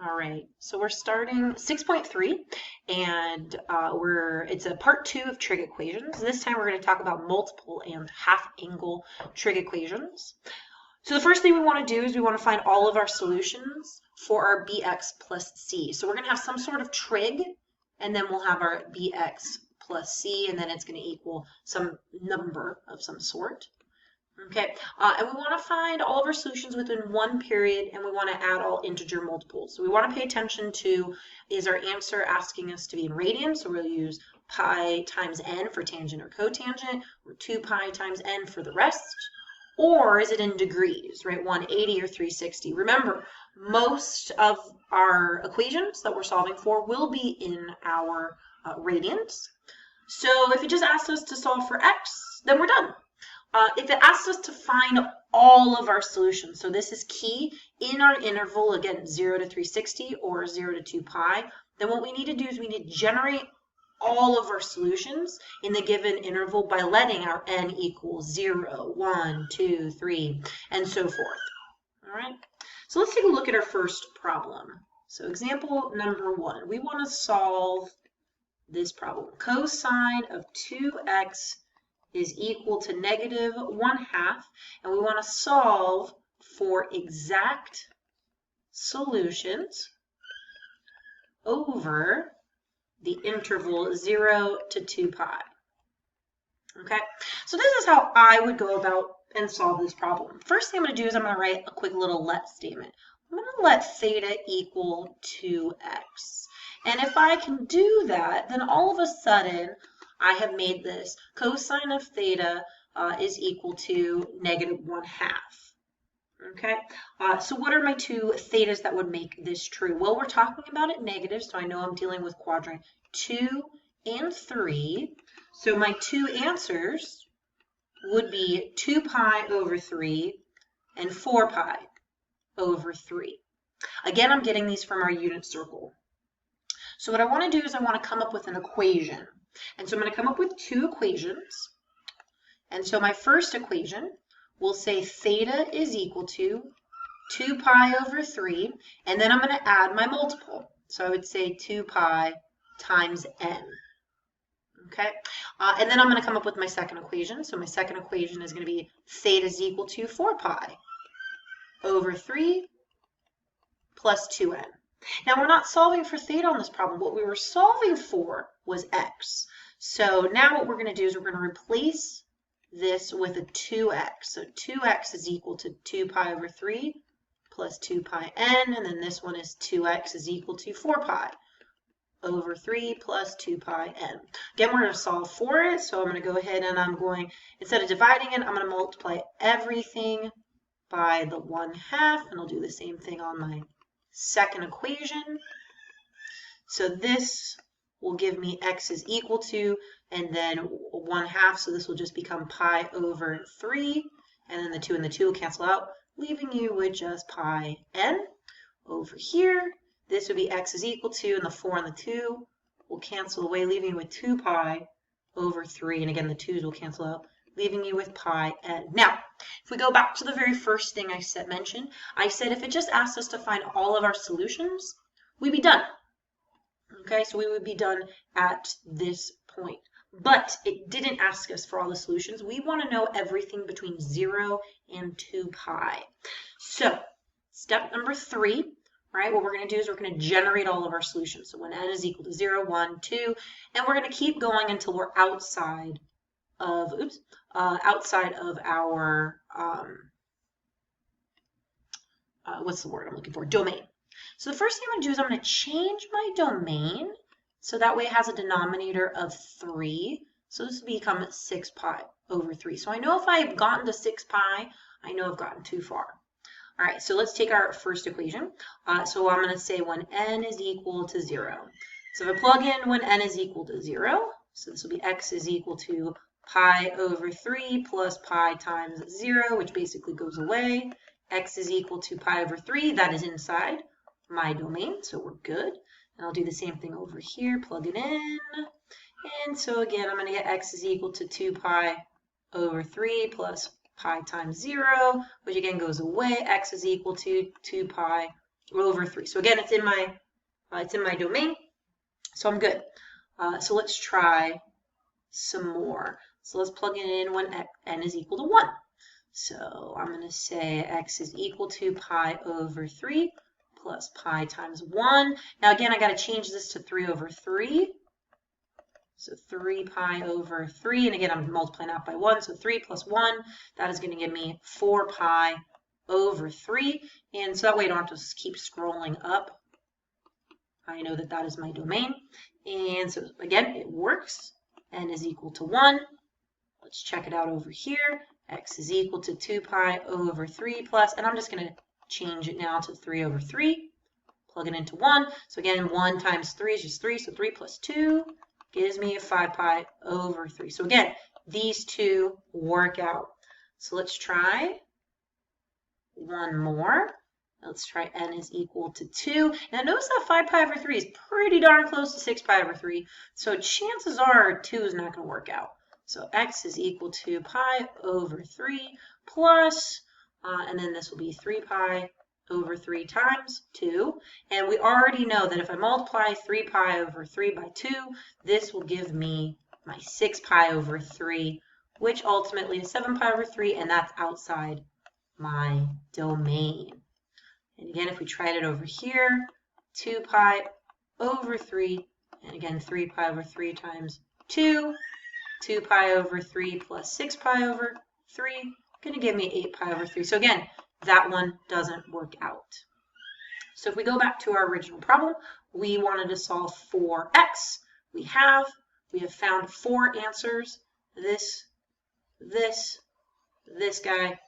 All right, so we're starting 6.3, and it's a part 2 of trig equations. This time we're going to talk about multiple and half angle trig equations. So the first thing we want to do is we want to find all of our solutions for our bx plus c. So we're going to have some sort of trig, and then we'll have our bx plus c, and then it's going to equal some number of some sort. Okay, and we want to find all of our solutions within one period, and we want to add all integer multiples. So we want to pay attention to, is our answer asking us to be in radians? So we'll use pi times n for tangent or cotangent, or 2 pi times n for the rest. Or is it in degrees, right? 180 or 360. Remember, most of our equations that we're solving for will be in our radians. So if it just asks us to solve for x, then we're done. If it asks us to find all of our solutions, so this is key in our interval, again, 0 to 360 or 0 to 2 pi, then what we need to do is we need to generate all of our solutions in the given interval by letting our n equal 0, 1, 2, 3, and so forth. All right, so let's take a look at our first problem. So example number 1, we want to solve this problem. Cosine of 2x is equal to negative 1/2, and we want to solve for exact solutions over the interval 0 to 2 pi. Okay, so this is how I would go about and solve this problem. First thing I'm going to do is I'm going to write a quick little let statement. I'm going to let theta equal 2x. And if I can do that, then all of a sudden, I have made this cosine of theta is equal to negative 1/2. Okay, so what are my two thetas that would make this true? Well, we're talking about it negative, so I know I'm dealing with quadrant 2 and 3. So my two answers would be 2 pi over 3 and 4 pi over 3. Again, I'm getting these from our unit circle. So what I want to do is I want to come up with an equation. And so I'm going to come up with two equations. And so my first equation will say theta is equal to 2 pi over 3. And then I'm going to add my multiple. So I would say 2 pi times n. Okay. And then I'm going to come up with my second equation. So my second equation is going to be theta is equal to 4 pi over 3 plus 2n. Now, we're not solving for theta on this problem. What we were solving for was x. So now what we're going to do is we're going to replace this with a 2x. So 2x is equal to 2 pi over 3 plus 2 pi n. And then this one is 2x is equal to 4 pi over 3 plus 2 pi n. Again, we're going to solve for it. So I'm going to go ahead and I'm going, instead of dividing it, I'm going to multiply everything by the 1/2. And I'll do the same thing on my second equation. So this will give me x is equal to, and then 1/2, so this will just become pi over 3, and then the 2 and the 2 will cancel out, leaving you with just pi n. Over here, this would be x is equal to, and the 4 and the 2 will cancel away, leaving you with 2 pi over 3, and again the 2's will cancel out, leaving you with pi n. Now, if we go back to the very first thing I mentioned, I said if it just asked us to find all of our solutions, we'd be done. Okay, so we would be done at this point. But it didn't ask us for all the solutions. We want to know everything between 0 and 2 pi. So, step number 3, right, what we're going to do is we're going to generate all of our solutions. So when n is equal to 0, 1, 2, and we're going to keep going until we're outside of our, what's the word I'm looking for? Domain. So the first thing I'm going to do is I'm going to change my domain so that way it has a denominator of 3. So this will become 6 pi over 3. So I know if I've gotten to 6 pi, I know I've gotten too far. All right, so let's take our first equation. So I'm going to say when n is equal to 0. So if I plug in when n is equal to 0, so this will be x is equal to pi over 3 plus pi times 0, which basically goes away. X is equal to pi over 3. That is inside my domain, so we're good. And I'll do the same thing over here, plug it in. And so again, I'm going to get x is equal to 2 pi over 3 plus pi times 0, which again goes away. X is equal to 2 pi over 3. So again, it's in my domain, so I'm good. So let's try some more. So let's plug it in when n is equal to 1. So I'm going to say x is equal to pi over 3 plus pi times 1. Now again, I got to change this to 3 over 3. So 3 pi over 3, and again, I'm multiplying out by 1, so 3 plus 1, that is going to give me 4 pi over 3, and so that way I don't have to just keep scrolling up. I know that that is my domain, and so again, it works. N is equal to 1. Let's check it out over here. X is equal to 2 pi over 3 plus, and I'm just going to change it now to 3 over 3. Plug it into 1. So again, 1 times 3 is just 3, so 3 plus 2 gives me 5 pi over 3. So again, these two work out. So let's try one more. Let's try n is equal to 2. Now notice that 5 pi over 3 is pretty darn close to 6 pi over 3. So chances are 2 is not going to work out. So x is equal to pi over 3 plus, and then this will be 3 pi over 3 times 2. And we already know that if I multiply 3 pi over 3 by 2, this will give me my 6 pi over 3, which ultimately is 7 pi over 3, and that's outside my domain. And again, if we tried it over here, 2 pi over 3, and again, 3 pi over 3 times 2, 2 pi over 3 plus 6 pi over 3, going to give me 8 pi over 3. So again, that one doesn't work out. So if we go back to our original problem, we wanted to solve for x. We have found 4 answers, this guy,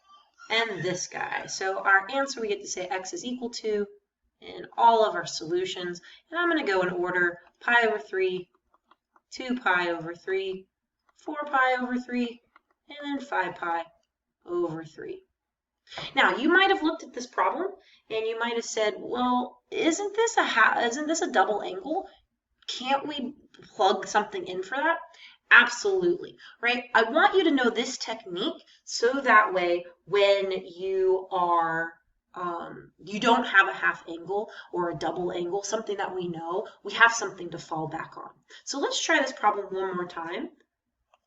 and this guy. So our answer, we get to say x is equal to in all of our solutions. And I'm going to go in order: pi over 3, 2 pi over 3, 4 pi over 3, and then 5 pi over 3. Now, you might have looked at this problem and you might have said, well, isn't this a double angle? Can't we plug something in for that? Absolutely, right? I want you to know this technique so that way when you are you don't have a half angle or a double angle, something that we know, we have something to fall back on. So let's try this problem one more time,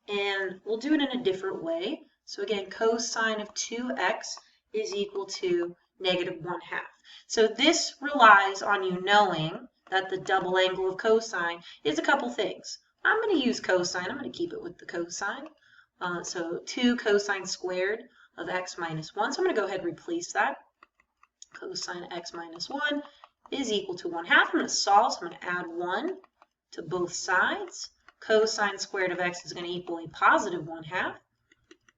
and we'll do it in a different way. So again, cosine of 2x is equal to -1/2. So this relies on you knowing that the double angle of cosine is a couple things. I'm going to use cosine. I'm going to keep it with the cosine. So 2 cosine squared of x minus 1. So I'm going to go ahead and replace that. Cosine x minus 1 is equal to 1/2. I'm going to solve, so I'm going to add 1 to both sides. Cosine squared of x is going to equal a positive 1/2.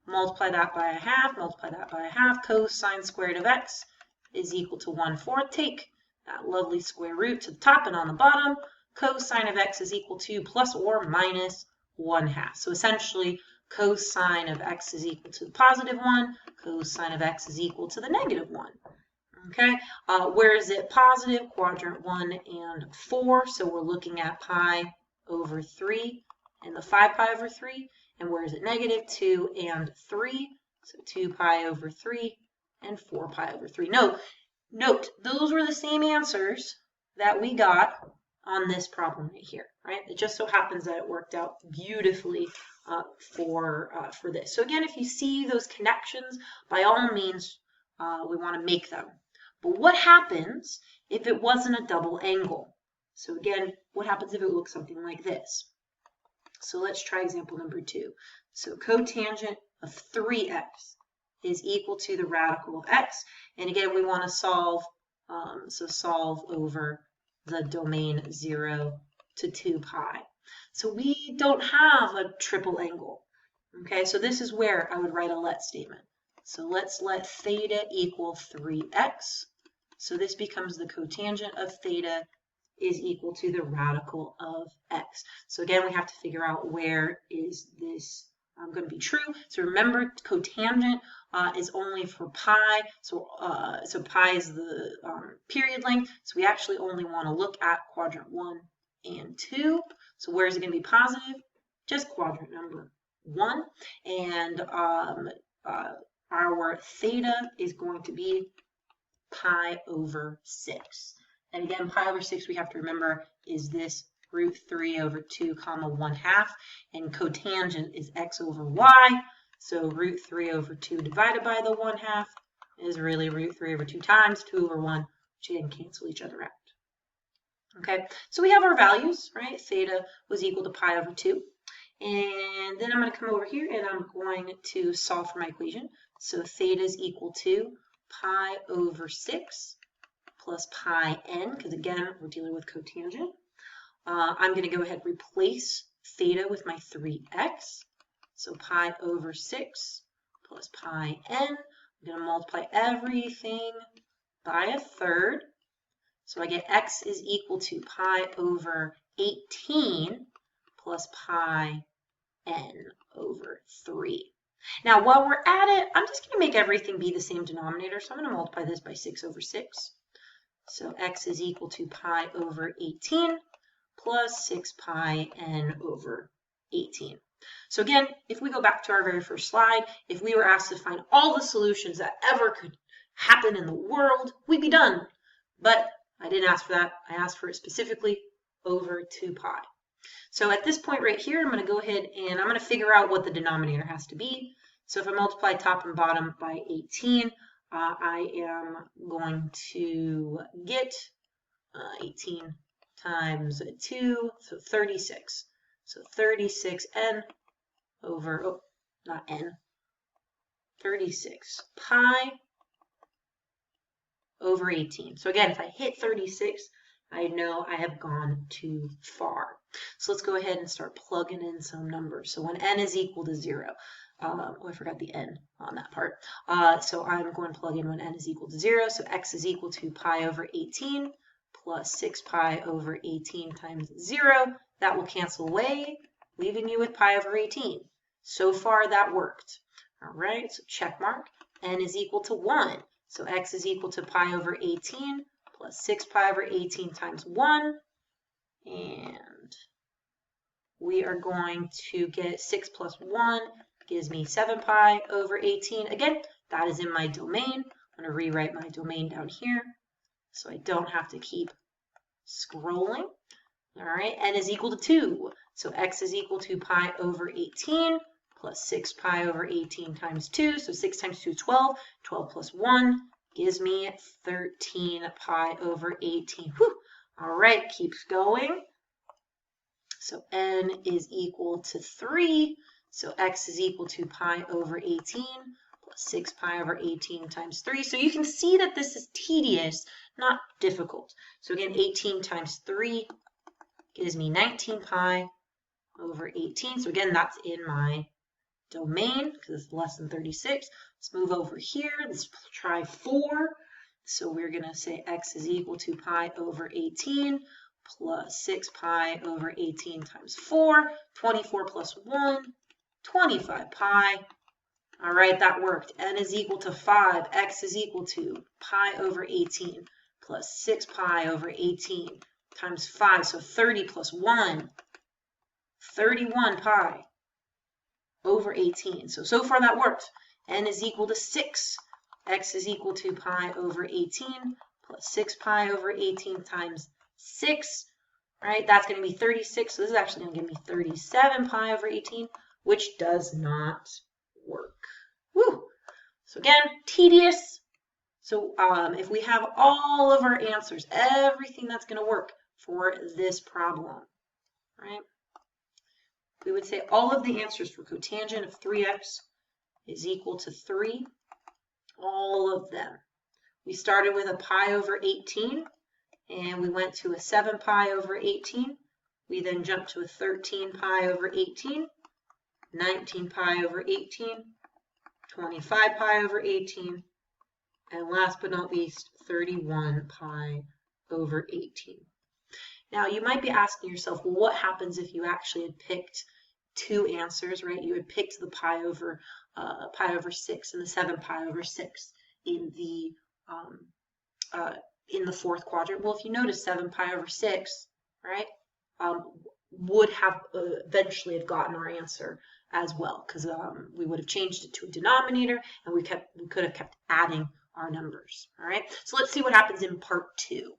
Multiply that by 1/2, multiply that by 1/2. Cosine squared of x is equal to 1/4. Take that lovely square root to the top and on the bottom. Cosine of x is equal to plus or minus 1/2. So essentially, cosine of x is equal to the positive 1. Cosine of x is equal to the negative 1. Okay, where is it positive? Quadrant 1 and 4. So we're looking at pi over 3 and the 5 pi over 3. And where is it negative? 2 and 3. So 2 pi over 3 and 4 pi over 3. Note, those were the same answers that we got on this problem right here, right? It just so happens that it worked out beautifully for this. So again, if you see those connections, by all means, we want to make them. But what happens if it wasn't a double angle? So again, what happens if it looks something like this? So let's try example number 2. So cotangent of 3x is equal to the radical of x. And again, we want to solve, solve over the domain 0 to 2 pi. So we don't have a triple angle. Okay, so this is where I would write a let statement. So let's let theta equal 3x. So this becomes the cotangent of theta is equal to the radical of x. So again, we have to figure out where is this going to be true. So remember, cotangent is only for pi. So pi is the period length. So we actually only want to look at quadrant 1 and 2. So where is it going to be positive? Just quadrant number 1. And our theta is going to be pi over 6. And again, pi over 6, we have to remember, is this root 3 over 2 comma 1/2, and cotangent is x over y. So root 3 over 2 divided by the 1/2 is really root 3 over 2 times 2 over 1, which again cancel each other out. Okay, so we have our values, right? Theta was equal to pi over 2. And then I'm going to come over here and I'm going to solve for my equation. So theta is equal to pi over 6 plus pi n, because again, we're dealing with cotangent. I'm going to go ahead and replace theta with my 3x. So pi over 6 plus pi n. I'm going to multiply everything by a third. So I get x is equal to pi over 18 plus pi n over 3. Now, while we're at it, I'm just going to make everything be the same denominator. So I'm going to multiply this by 6 over 6. So x is equal to pi over 18 plus 6 pi n over 18. So again, if we go back to our very first slide, if we were asked to find all the solutions that ever could happen in the world, we'd be done. But I didn't ask for that. I asked for it specifically over 2 pi. So at this point right here, I'm going to go ahead and I'm going to figure out what the denominator has to be. So if I multiply top and bottom by 18, I am going to get 18 times 2, so 36. So 36n over, oh, not n, 36 pi over 18. So again, if I hit 36, I know I have gone too far. So let's go ahead and start plugging in some numbers. So when n is equal to 0, oh, I forgot the n on that part. So I'm going to plug in when n is equal to 0. So x is equal to pi over 18 plus 6 pi over 18 times 0. That will cancel away, leaving you with pi over 18. So far, that worked. All right, so check mark. N is equal to 1. So x is equal to pi over 18 plus 6 pi over 18 times 1. And we are going to get 6 plus 1 gives me 7 pi over 18. Again, that is in my domain. I'm going to rewrite my domain down here so I don't have to keep scrolling. All right, n is equal to 2. So x is equal to pi over 18 plus 6 pi over 18 times 2. So 6 times 2 is 12. 12 plus 1 gives me 13 pi over 18. Whew. All right, keeps going. So n is equal to 3. So x is equal to pi over 18 plus 6 pi over 18 times 3. So you can see that this is tedious, not difficult. So again, 18 times 3 gives me 19 pi over 18. So again, that's in my domain because it's less than 36. Let's move over here. Let's try 4. So we're going to say x is equal to pi over 18 plus 6 pi over 18 times 4. 24 plus 1, 25 pi. All right, that worked. N is equal to 5. X is equal to pi over 18 plus 6 pi over 18 times 5. So 30 plus 1, 31 pi over 18. So far that worked. N is equal to 6. X is equal to pi over 18 plus 6 pi over 18 times 6. Right, that's going to be 36. So this is actually going to give me 37 pi over 18, which does not work. Woo! So again, tedious. So if we have all of our answers, everything that's going to work for this problem, right? We would say all of the answers for cotangent of 3x is equal to 3. All of them. We started with a pi over 18, and we went to a 7 pi over 18. We then jumped to a 13 pi over 18, 19 pi over 18, 25 pi over 18, and last but not least, 31 pi over 18. Now, you might be asking yourself, well, what happens if you actually had picked two answers, right? You had picked the pi over 6 and the 7 pi over 6 in the fourth quadrant. Well, if you notice 7 pi over 6, right, would have eventually have gotten our answer as well, because we would have changed it to a denominator, and we could have kept adding our numbers. All right, so let's see what happens in part 2.